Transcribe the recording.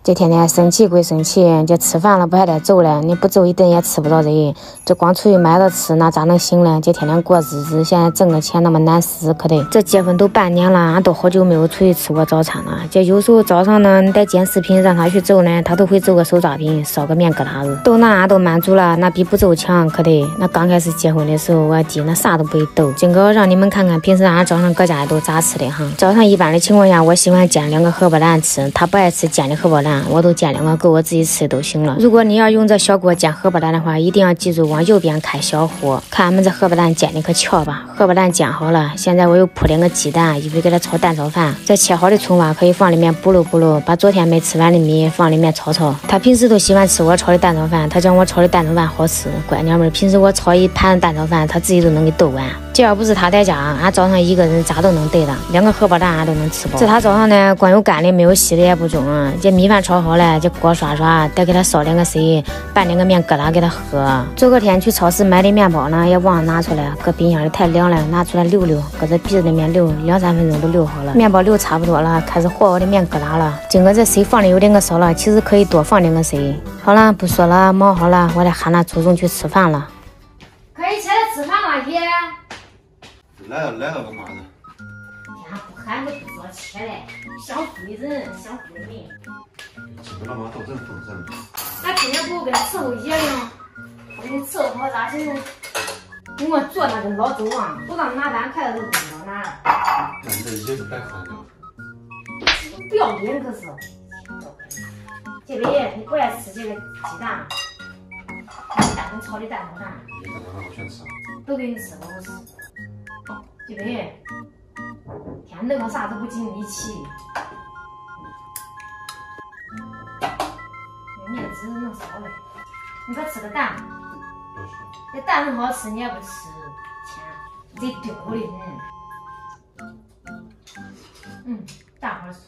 这天天生气归生气，这吃饭了不还得走嘞？你不走一顿也吃不着人，这光出去买了吃，那咋能行嘞？这天天过日子，现在挣个钱那么难死，可得。这结婚都半年了，俺都好久没有出去吃过早餐了。这有时候早上呢，你得剪视频让他去走呢，他都会走个手抓饼，烧个面疙瘩子，都那俺都满足了，那比不走强，可得。那刚开始结婚的时候，我弟那啥都不会抖。今个让你们看看平时俺早上搁家都咋吃的哈。早上一般的情况下，我喜欢煎2个荷包蛋吃，他不爱吃煎的荷包蛋，我都煎2个够我自己吃都行了。如果你要用这小锅煎荷包蛋的话，一定要记住往右边开小火。看俺们这荷包蛋煎的可巧吧？荷包蛋煎好了，现在我又铺2个鸡蛋，一会给它炒蛋炒饭。这切好的葱花可以放里面补噜，把昨天没吃完的米放里面炒。他平时都喜欢吃我炒的蛋炒饭，他讲我炒的蛋炒饭好吃。乖娘们，平时我炒一盘蛋炒饭，他自己都能给抖完。这要不是他在家，俺早上一个人咋都能对的，2个荷包蛋俺都能吃饱。这他早上呢，光有干的没有稀的也不中。这米饭炒好了，这锅刷刷，得给他烧2个水，拌2个面疙瘩给他喝。昨个天去超市买的面包呢，也忘了拿出来，搁冰箱里太凉了，拿出来溜溜，搁这鼻子里面溜2-3分钟都溜好了。面包溜差不多了，开始和我的面疙瘩了。今个这水放的有点个少了，其实可以多放2个水。好了，不说了，忙好了，我得喊那祖宗去吃饭了。可以起来吃饭了，爷。来了干嘛呢？呀，不喊都不做起来，想贵人，想贵人。吃不了嘛，都真丰盛。俺今天不给他伺候爷呢，我给你伺候好咋行？给我做那个老粥啊，不让拿碗筷子都不知道拿。那你这椰子白喝了。不要脸可是。这边你不爱吃这个鸡蛋，蛋跟炒的蛋炒饭。你这个我全吃了。都给你吃了，我吃。这边天弄个啥都不经力气。面子弄少了，你再吃个蛋。这蛋很好吃，你也不吃，天，这丢的人。大伙儿吃。